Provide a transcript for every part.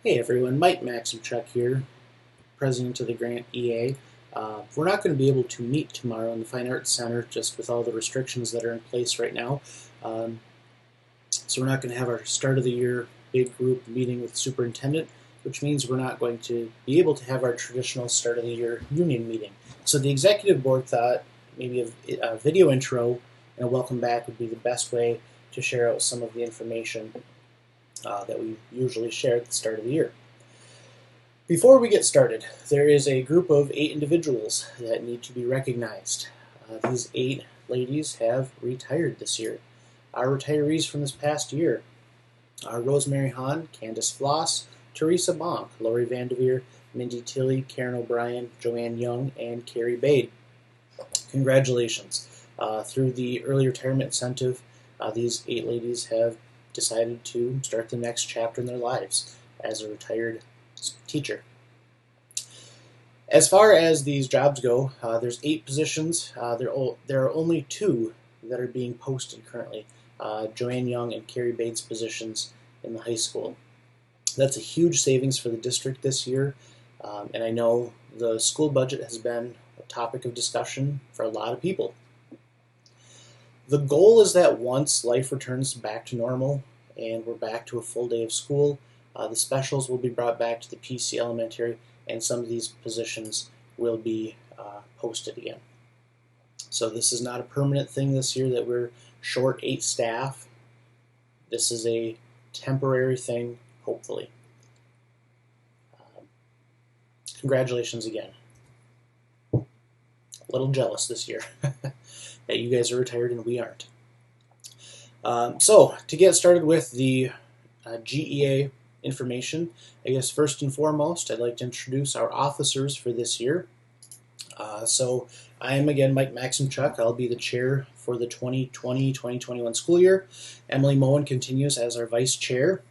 Hey everyone, Mike Maximchuk here, president of the Grant EA. We're not going to be able to meet tomorrow in the Fine Arts Center just with all the restrictions that are in place right now. So we're not going to have our start of the year big group meeting with the superintendent, which means we're not going to be able to have our traditional start of the year union meeting. So the executive board thought maybe a video intro and a welcome back would be the best way to share out some of the information that we usually share at the start of the year. Before we get started, there is a group of 8 individuals that need to be recognized. These 8 ladies have retired this year. Our retirees from this past year are Rosemary Hahn, Candace Floss, Teresa Bonk, Lori Vandeveer, Mindy Tilley, Karen O'Brien, Joanne Young, and Carrie Bade. Congratulations. Through the early retirement incentive, these 8 ladies have decided to start the next chapter in their lives as a retired teacher. As far as these jobs go, there's 8 positions. There are only 2 that are being posted currently, Joanne Young and Carrie Bates' positions in the high school. That's a huge savings for the district this year, and I know the school budget has been a topic of discussion for a lot of people. The goal is that once life returns back to normal and we're back to a full day of school, the specials will be brought back to the PC Elementary and some of these positions will be posted again. So this is not a permanent thing this year that we're short 8 staff. This is a temporary thing, hopefully. Congratulations again. A little jealous this year that you guys are retired and we aren't. So to get started with the GEA information, I guess first and foremost I'd like to introduce our officers for this year. So I am again Mike Maximchuk. I'll be the chair for the 2020-2021 school year. Emily Moen continues as our vice chair.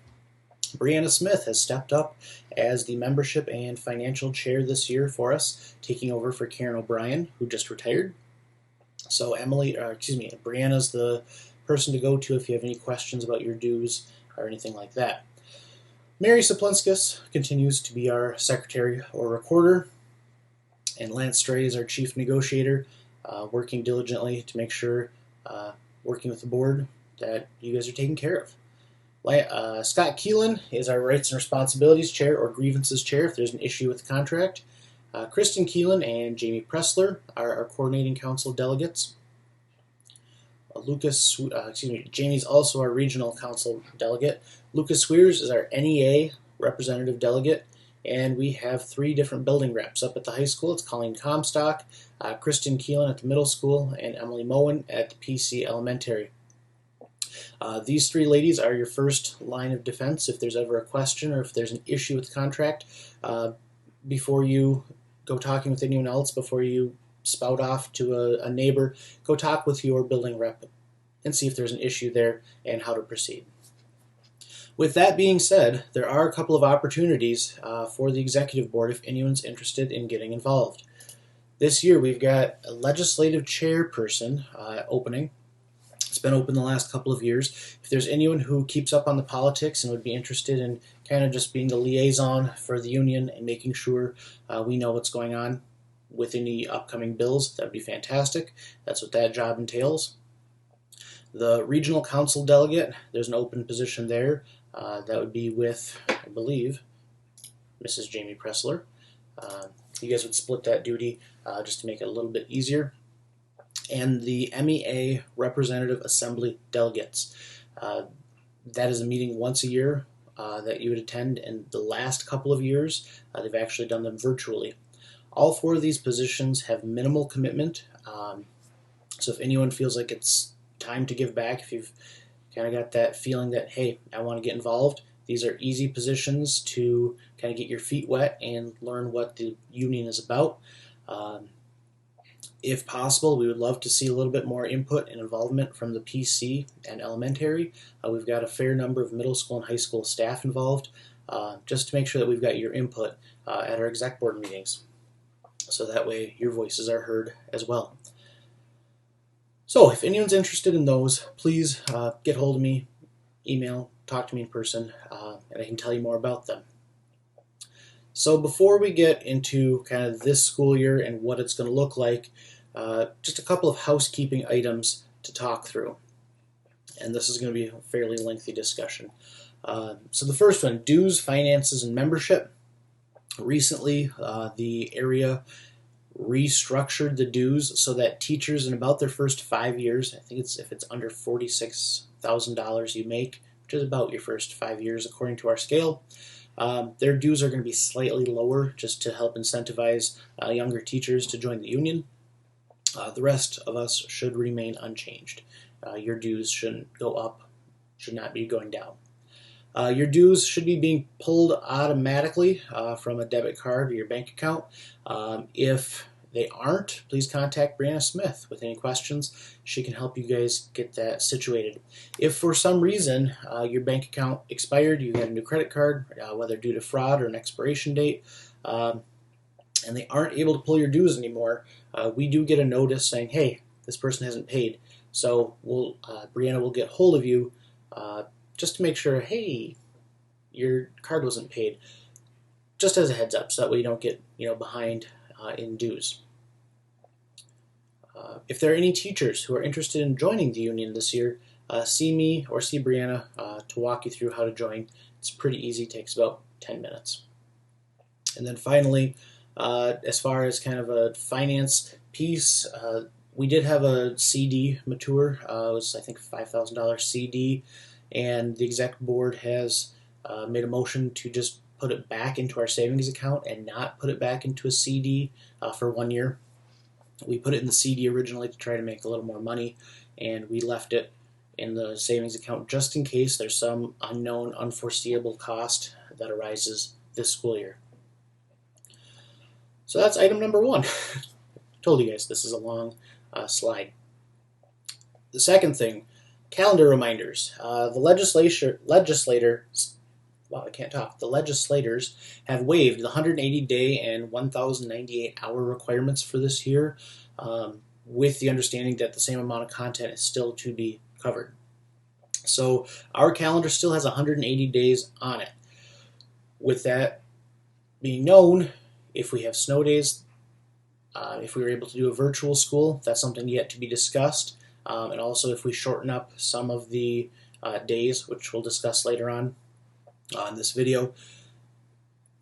Brianna Smith has stepped up as the membership and financial chair this year for us, taking over for Karen O'Brien, who just retired. So Brianna's the person to go to if you have any questions about your dues or anything like that. Mary Saplinskas continues to be our secretary or recorder, and Lance Stray is our chief negotiator, working diligently to make sure, working with the board, that you guys are taken care of. Scott Keelan is our rights and responsibilities chair or grievances chair if there's an issue with the contract. Kristen Keelan and Jamie Pressler are our coordinating council delegates. Jamie's also our regional council delegate. Lucas Swears is our NEA representative delegate, and we have 3 different building reps. Up at the high school, it's Colleen Comstock, Kristen Keelan at the middle school, and Emily Moen at the PC Elementary. These 3 ladies are your first line of defense if there's ever a question or if there's an issue with the contract. Before you go talking with anyone else, before you spout off to a neighbor, go talk with your building rep and see if there's an issue there and how to proceed. With that being said, there are a couple of opportunities for the executive board if anyone's interested in getting involved. This year we've got a legislative chairperson opening. It's been open the last couple of years. If there's anyone who keeps up on the politics and would be interested in kind of just being the liaison for the union and making sure we know what's going on with any upcoming bills, that would be fantastic. That's what that job entails. The regional council delegate, there's an open position there. That would be with, I believe, Mrs. Jamie Pressler. You guys would split that duty just to make it a little bit easier. And the MEA Representative Assembly Delegates. That is a meeting once a year that you would attend, and the last couple of years they've actually done them virtually. All 4 of these positions have minimal commitment, so if anyone feels like it's time to give back, if you've kind of got that feeling that, hey, I want to get involved, these are easy positions to kind of get your feet wet and learn what the union is about. If possible, we would love to see a little bit more input and involvement from the PC and elementary. We've got a fair number of middle school and high school staff involved, just to make sure that we've got your input at our exec board meetings. So that way your voices are heard as well. So if anyone's interested in those, please get hold of me, email, talk to me in person, and I can tell you more about them. So before we get into kind of this school year and what it's going to look like, just a couple of housekeeping items to talk through. And this is going to be a fairly lengthy discussion. So the first one, dues, finances, and membership. Recently, the area restructured the dues so that teachers in about their first 5 years, I think if it's under $46,000 you make, which is about your first 5 years according to our scale, their dues are going to be slightly lower just to help incentivize younger teachers to join the union. The rest of us should remain unchanged. Your dues shouldn't go up, should not be going down. Your dues should be being pulled automatically from a debit card or your bank account. If they aren't, please contact Brianna Smith with any questions. She can help you guys get that situated. If for some reason your bank account expired, you had a new credit card, whether due to fraud or an expiration date, and they aren't able to pull your dues anymore, we do get a notice saying, hey, this person hasn't paid. So Brianna will get hold of you just to make sure, hey, your card wasn't paid, just as a heads up, so that way you don't get behind in dues. If there are any teachers who are interested in joining the union this year, see me or see Brianna to walk you through how to join. It's pretty easy, takes about 10 minutes. And then finally, as far as kind of a finance piece, we did have a CD mature. It was, I think, a $5,000 CD, and the exec board has made a motion to just put it back into our savings account and not put it back into a CD for 1 year. We put it in the CD originally to try to make a little more money, and we left it in the savings account just in case there's some unknown, unforeseeable cost that arises this school year. So that's item number one. Told you guys this is a long slide. The second thing, calendar reminders. The legislators have waived the 180-day and 1,098-hour requirements for this year, with the understanding that the same amount of content is still to be covered. So our calendar still has 180 days on it. With that being known, if we have snow days, if we were able to do a virtual school, that's something yet to be discussed. And also if we shorten up some of the days, which we'll discuss later on in this video,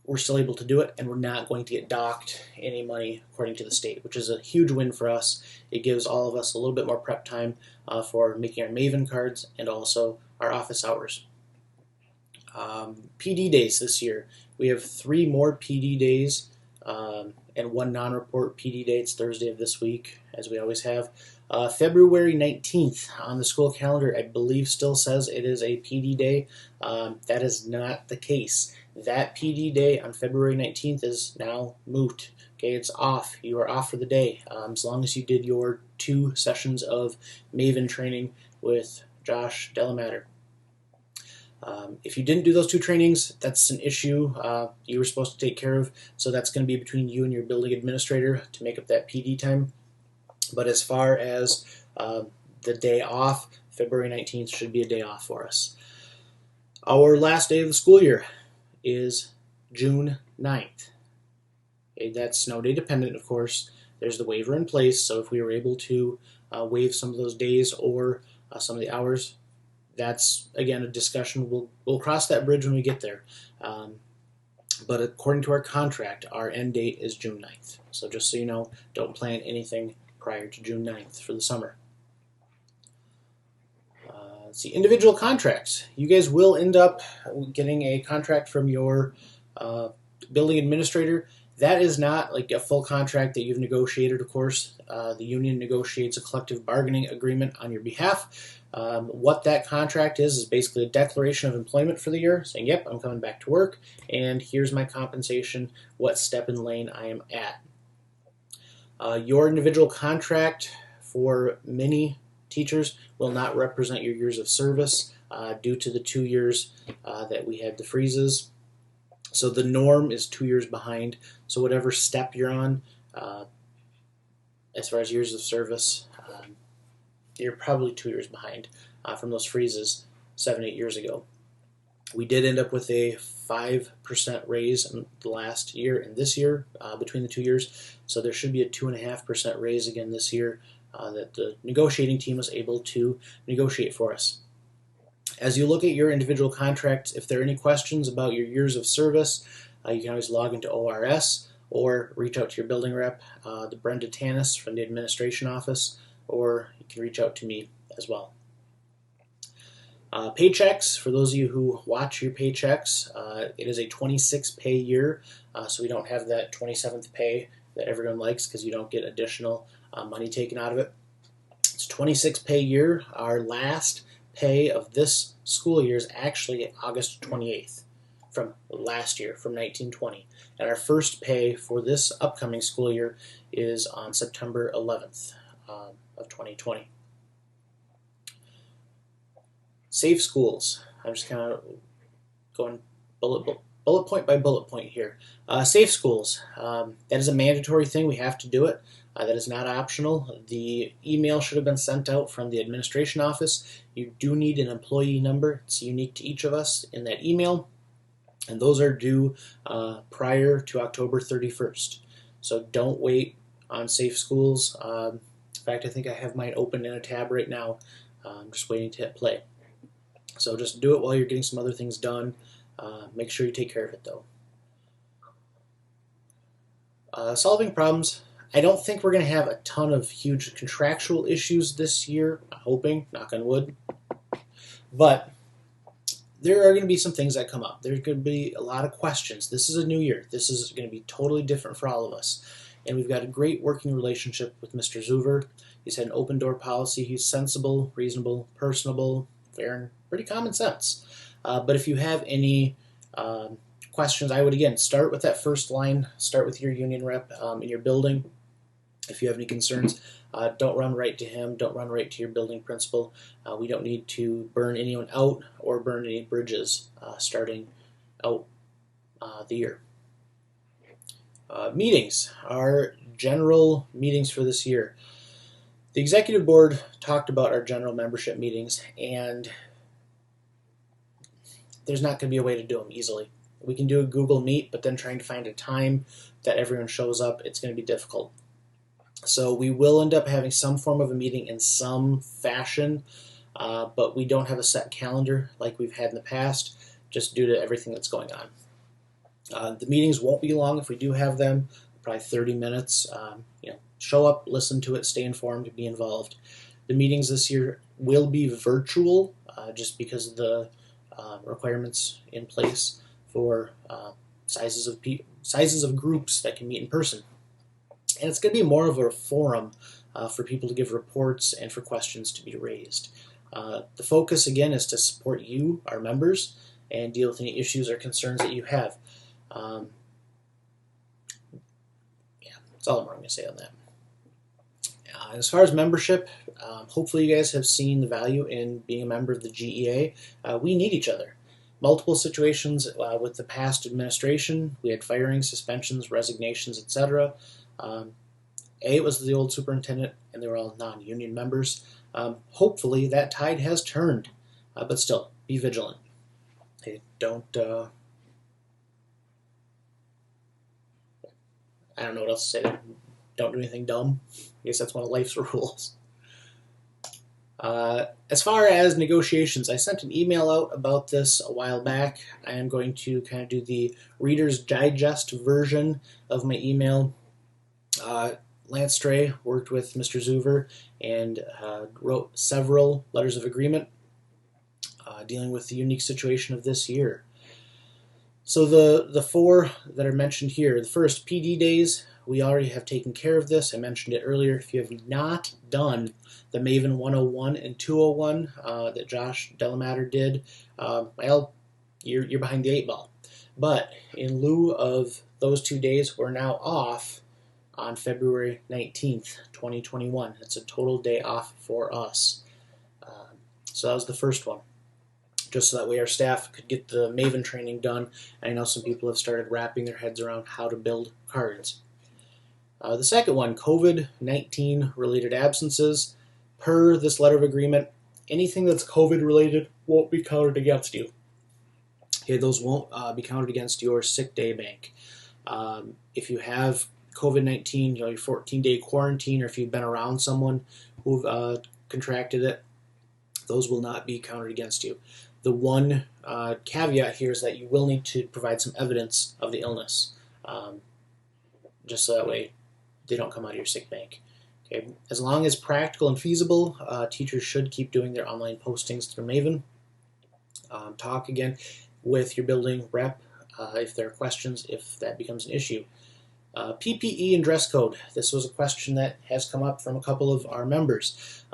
we're still able to do it, and we're not going to get docked any money according to the state, which is a huge win for us. It gives all of us a little bit more prep time for making our Maven cards and also our office hours. PD days this year. We have 3 more PD days and 1 non-report PD day. It's Thursday of this week, as we always have. February 19th on the school calendar, I believe, still says it is a PD day. That is not the case. That PD day on February 19th is now moot. Okay, it's off. You are off for the day, as long as you did your 2 sessions of Maven training with Josh Delamater. If you didn't do those 2 trainings, that's an issue you were supposed to take care of, so that's going to be between you and your building administrator to make up that PD time. But as far as the day off, February 19th should be a day off for us. Our last day of the school year is June 9th. Okay, that's snow day dependent, of course. There's the waiver in place, so if we were able to waive some of those days or some of the hours, that's, again, a discussion. We'll cross that bridge when we get there. But according to our contract, our end date is June 9th. So just so you know, don't plan anything prior to June 9th for the summer. Let's see, individual contracts. You guys will end up getting a contract from your building administrator. That is not like a full contract that you've negotiated, of course. The union negotiates a collective bargaining agreement on your behalf. What that contract is basically a declaration of employment for the year, saying, yep, I'm coming back to work, and here's my compensation, what step and lane I am at. Your individual contract for many teachers will not represent your years of service due to the 2 years that we had the freezes. So the norm is 2 years behind. So whatever step you're on, as far as years of service, you're probably 2 years behind from those freezes 7-8 years ago. We did end up with a 5% raise in the last year and this year, between the 2 years. So there should be a 2.5% raise again this year that the negotiating team was able to negotiate for us. As you look at your individual contracts, if there are any questions about your years of service, you can always log into ORS or reach out to your building rep, the Brenda Tanis from the administration office, or you can reach out to me as well. Paychecks, for those of you who watch your paychecks, it is a 26 pay year, so we don't have that 27th pay that everyone likes because you don't get additional money taken out of it. It's 26 pay year. Our last pay of this school year is actually August 28th from last year, from 1920. And our first pay for this upcoming school year is on September 11th of 2020. Safe schools. I'm just kind of going bullet point by bullet point here. Safe schools. That is a mandatory thing. We have to do it. That is not optional. The email should have been sent out from the administration office. You do need an employee number. It's unique to each of us in that email. And those are due prior to October 31st. So don't wait on Safe Schools. In fact, I think I have mine open in a tab right now. I'm just waiting to hit play. So just do it while you're getting some other things done. Make sure you take care of it though. Solving problems. I don't think we're going to have a ton of huge contractual issues this year. I'm hoping, knock on wood. But there are going to be some things that come up. There's going to be a lot of questions. This is a new year. This is going to be totally different for all of us. And we've got a great working relationship with Mr. Zuver. He's had an open door policy. He's sensible, reasonable, personable, fair, and pretty common sense. But if you have any questions, I would again start with that first line. Start with your union rep in your building. If you have any concerns, don't run right to him. Don't run right to your building principal. We don't need to burn anyone out or burn any bridges starting out the year. Meetings, our general meetings for this year. The executive board talked about our general membership meetings, and there's not going to be a way to do them easily. We can do a Google Meet, but then trying to find a time that everyone shows up, it's going to be difficult. So we will end up having some form of a meeting in some fashion, but we don't have a set calendar like we've had in the past, just due to everything that's going on. The meetings won't be long if we do have them, probably 30 minutes. Show up, listen to it, stay informed, be involved. The meetings this year will be virtual, just because of the requirements in place for sizes of groups that can meet in person. And it's going to be more of a forum for people to give reports and for questions to be raised. The focus, again, is to support you, our members, and deal with any issues or concerns that you have. That's all I'm going to say on that. As far as membership, hopefully you guys have seen the value in being a member of the GEA. We need each other. Multiple situations with the past administration. We had firings, suspensions, resignations, etc. It was the old superintendent, and they were all non-union members. Hopefully that tide has turned, but still, be vigilant. Hey, don't, I don't know what else to say. Don't do anything dumb. I guess that's one of life's rules. As far as negotiations, I sent an email out about this a while back. I am going to kind of do the Reader's Digest version of my email. Lance Stray worked with Mr. Zuver and wrote several letters of agreement dealing with the unique situation of this year. So the four that are mentioned here, the first, PD days, we already have taken care of this. I mentioned it earlier. If you have not done the Maven 101 and 201 that Josh Delamater did, well, you're behind the 8 ball. But in lieu of those 2 days, we're now off on February 19th, 2021. It's a total day off for us. So that was the first one. Just so that way our staff could get the Maven training done. I know some people have started wrapping their heads around how to build cards. The second one, COVID-19 related absences. Per this letter of agreement, anything that's COVID related won't be counted against you. Okay, those won't be counted against your sick day bank. If you have COVID-19, your 14-day quarantine, or if you've been around someone who've contracted it, those will not be counted against you. The one caveat here is that you will need to provide some evidence of the illness, just so that way they don't come out of your sick bank. Okay. As long as practical and feasible, teachers should keep doing their online postings through Maven. Talk again with your building rep if there are questions, if that becomes an issue. PPE and dress code. This was a question that has come up from a couple of our members.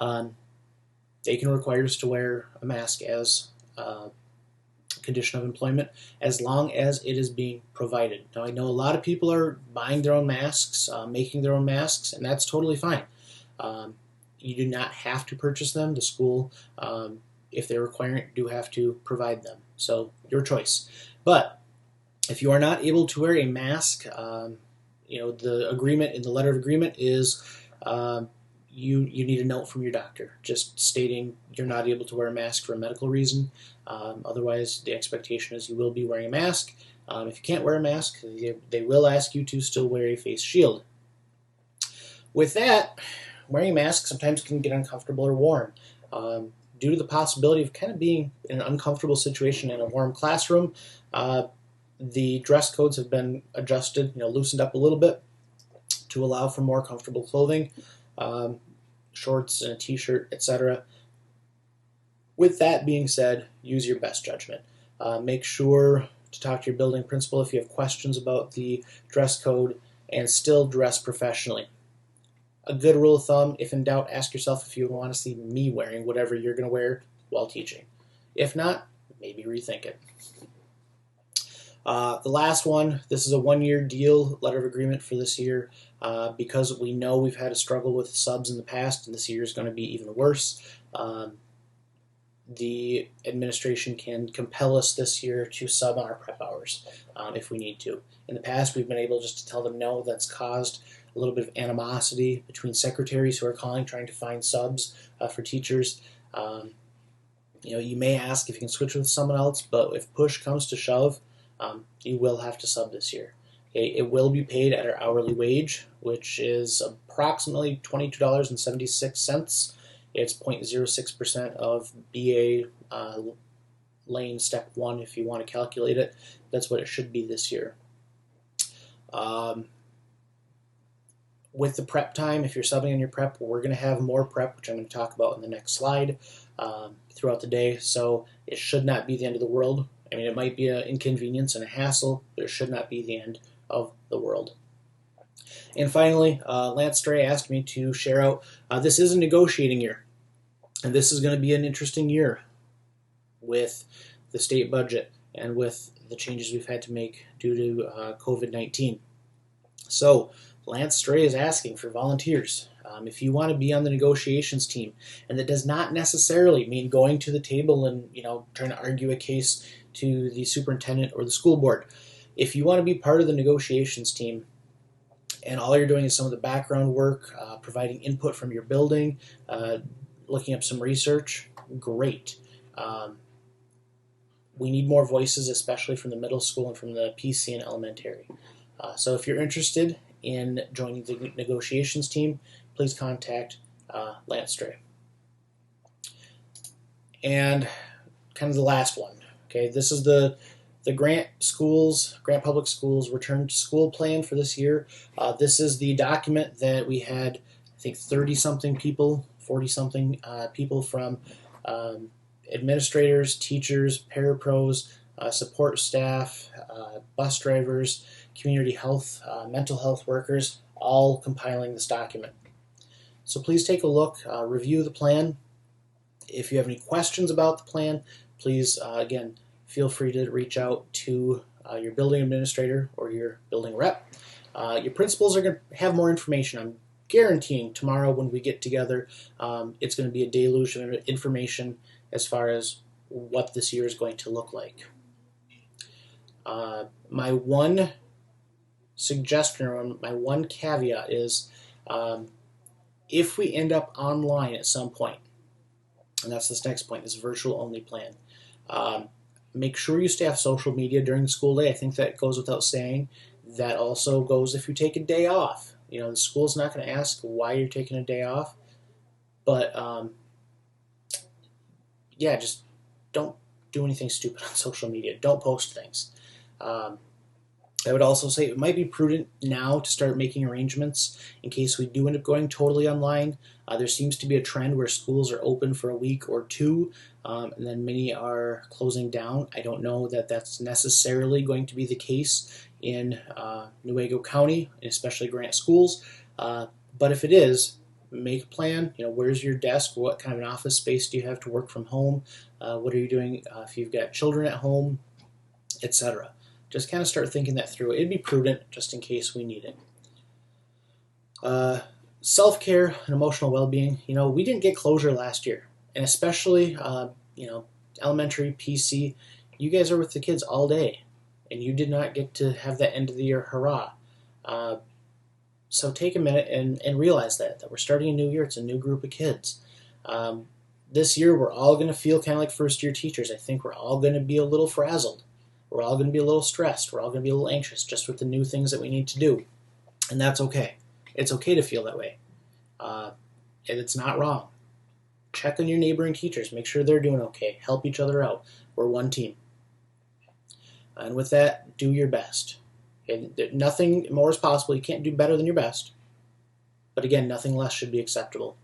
They can require us to wear a mask as a condition of employment as long as it is being provided. Now, I know a lot of people are buying their own masks, making their own masks, and that's totally fine. You do not have to purchase them. The school, if they require it, do have to provide them. So, your choice. But if you are not able to wear a mask, the agreement in the letter of agreement is you need a note from your doctor just stating you're not able to wear a mask for a medical reason. Otherwise, the expectation is you will be wearing a mask. If you can't wear a mask, they will ask you to still wear a face shield. With that, wearing a mask sometimes can get uncomfortable or warm. Due to the possibility of kind of being in an uncomfortable situation in a warm classroom, the dress codes have been adjusted, loosened up a little bit to allow for more comfortable clothing, shorts and a t-shirt, etc. With that being said, use your best judgment. Make sure to talk to your building principal if you have questions about the dress code, and still dress professionally. A good rule of thumb, if in doubt, ask yourself if you want to see me wearing whatever you're going to wear while teaching. If not, maybe rethink it. The last one, this is a one-year deal, letter of agreement for this year, because we know we've had a struggle with subs in the past, and this year is going to be even worse. The administration can compel us this year to sub on our prep hours if we need to. In the past, we've been able just to tell them no. That's caused a little bit of animosity between secretaries who are calling, trying to find subs for teachers. You may ask if you can switch with someone else, but if push comes to shove, you will have to sub this year. Okay, it will be paid at our hourly wage, which is approximately $22.76. It's 0.06% of BA lane step 1 if you want to calculate it. That's what it should be this year. With the prep time, if you're subbing on your prep, we're going to have more prep, which I'm going to talk about in the next slide, throughout the day. So it should not be the end of the world. I mean, it might be an inconvenience and a hassle, but it should not be the end of the world. And finally, Lance Stray asked me to share out, this is a negotiating year, and this is going to be an interesting year with the state budget and with the changes we've had to make due to COVID-19. So Lance Stray is asking for volunteers. If you want to be on the negotiations team, and that does not necessarily mean going to the table and trying to argue a case to the superintendent or the school board. If you want to be part of the negotiations team, and all you're doing is some of the background work, providing input from your building, looking up some research, great. We need more voices, especially from the middle school and from the PC and elementary. So if you're interested in joining the negotiations team, please contact Lance Stray. And kind of the last one. Okay, this is the Grant Public Schools Return to School Plan for this year. This is the document that we had, I think, 30-something people, 40-something people from administrators, teachers, parapros, support staff, bus drivers, community health, mental health workers, all compiling this document. So please take a look, review the plan. If you have any questions about the plan, please, again, feel free to reach out to your building administrator or your building rep. Your principals are going to have more information. I'm guaranteeing tomorrow when we get together, it's going to be a deluge of information as far as what this year is going to look like. My one suggestion or my one caveat is if we end up online at some point, and that's this next point, this virtual only plan, Make sure you stay off social media during the school day. I think that goes without saying. That also goes if you take a day off. The school's not going to ask why you're taking a day off, but yeah, just don't do anything stupid on social media. Don't post things. Um, I would also say it might be prudent now to start making arrangements in case we do end up going totally online. There seems to be a trend where schools are open for a week or two, and then many are closing down. I don't know that that's necessarily going to be the case in Newaygo County, and especially Grant schools. But if it is, make a plan. Where's your desk? What kind of an office space do you have to work from home? What are you doing if you've got children at home, etc. Just kind of start thinking that through. It'd be prudent just in case we need it. Self-care and emotional well-being. We didn't get closure last year, and especially, elementary, PC, you guys are with the kids all day, and you did not get to have that end of the year hurrah. So take a minute and realize that we're starting a new year. It's a new group of kids. This year, we're all going to feel kind of like first-year teachers. I think we're all going to be a little frazzled. We're all going to be a little stressed. We're all going to be a little anxious just with the new things that we need to do. And that's okay. It's okay to feel that way. And it's not wrong. Check on your neighboring teachers. Make sure they're doing okay. Help each other out. We're one team. And with that, do your best. And nothing more is possible. You can't do better than your best. But again, nothing less should be acceptable.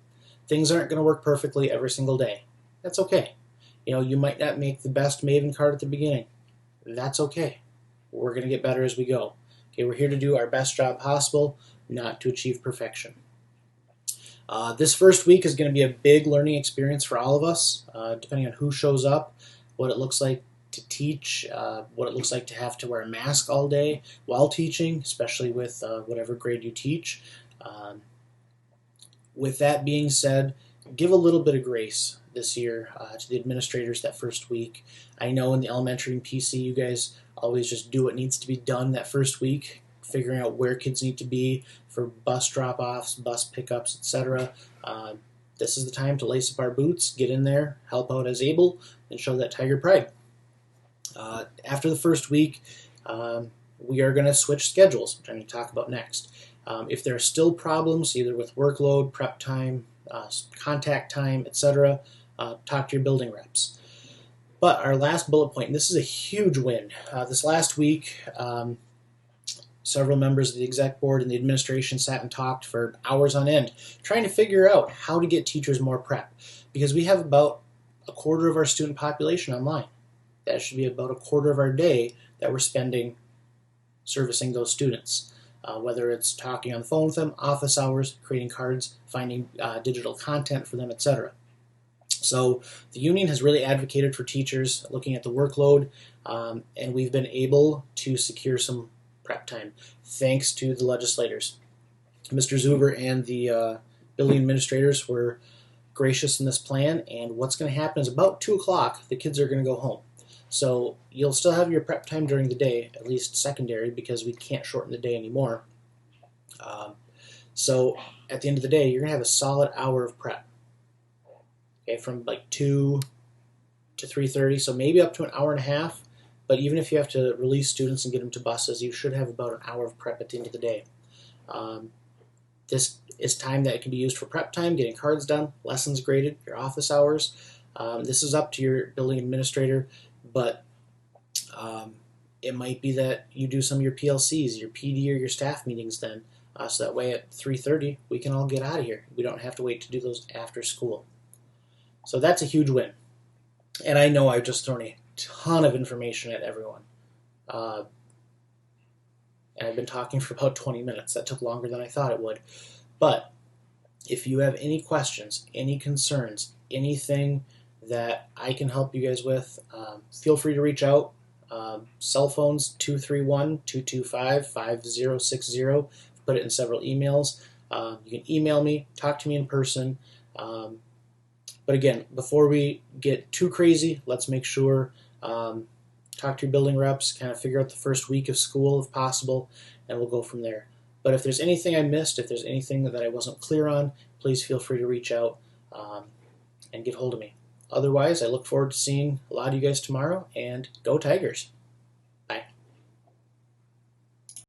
Things aren't going to work perfectly every single day. That's okay. You might not make the best Maven card at the beginning. That's okay. We're going to get better as we go. Okay, we're here to do our best job possible, not to achieve perfection. This first week is going to be a big learning experience for all of us, depending on who shows up, what it looks like to teach, what it looks like to have to wear a mask all day while teaching, especially with whatever grade you teach. With that being said, give a little bit of grace this year to the administrators that first week. I know in the elementary and PC, you guys always just do what needs to be done that first week, figuring out where kids need to be for bus drop-offs, bus pickups, etc. This is the time to lace up our boots, get in there, help out as able, and show that Tiger pride. After the first week, we are going to switch schedules, which I'm going to talk about next. If there are still problems, either with workload, prep time, contact time, etc., talk to your building reps. But our last bullet point, and this is a huge win. This last week, several members of the exec board and the administration sat and talked for hours on end, trying to figure out how to get teachers more prep, because we have about a quarter of our student population online. That should be about a quarter of our day that we're spending servicing those students. Whether it's talking on the phone with them, office hours, creating cards, finding digital content for them, etc. So the union has really advocated for teachers looking at the workload, and we've been able to secure some prep time thanks to the legislators. Mr. Zuber and the building administrators were gracious in this plan, and what's going to happen is about 2 o'clock, the kids are going to go home. So you'll still have your prep time during the day, at least secondary, because we can't shorten the day anymore. So at the end of the day, you're going to have a solid hour of prep. Okay, from like 2 to 3:30, so maybe up to an hour and a half. But even if you have to release students and get them to buses, you should have about an hour of prep at the end of the day. This is time that can be used for prep time, getting cards done, lessons graded, your office hours. This is up to your building administrator, but it might be that you do some of your PLCs, your PD, or your staff meetings then, so that way at 3:30 we can all get out of here. We don't have to wait to do those after school. So that's a huge win. And I know I've just thrown a ton of information at everyone. And I've been talking for about 20 minutes. That took longer than I thought it would. But if you have any questions, any concerns, anything that I can help you guys with, feel free to reach out. Cell phones 231-225-5060. Put it in several emails. You can email me, talk to me in person. But again, before we get too crazy, let's make sure, talk to your building reps, kind of figure out the first week of school if possible, and we'll go from there. But if there's anything I missed, if there's anything that I wasn't clear on, please feel free to reach out and get hold of me. Otherwise, I look forward to seeing a lot of you guys tomorrow, and go Tigers!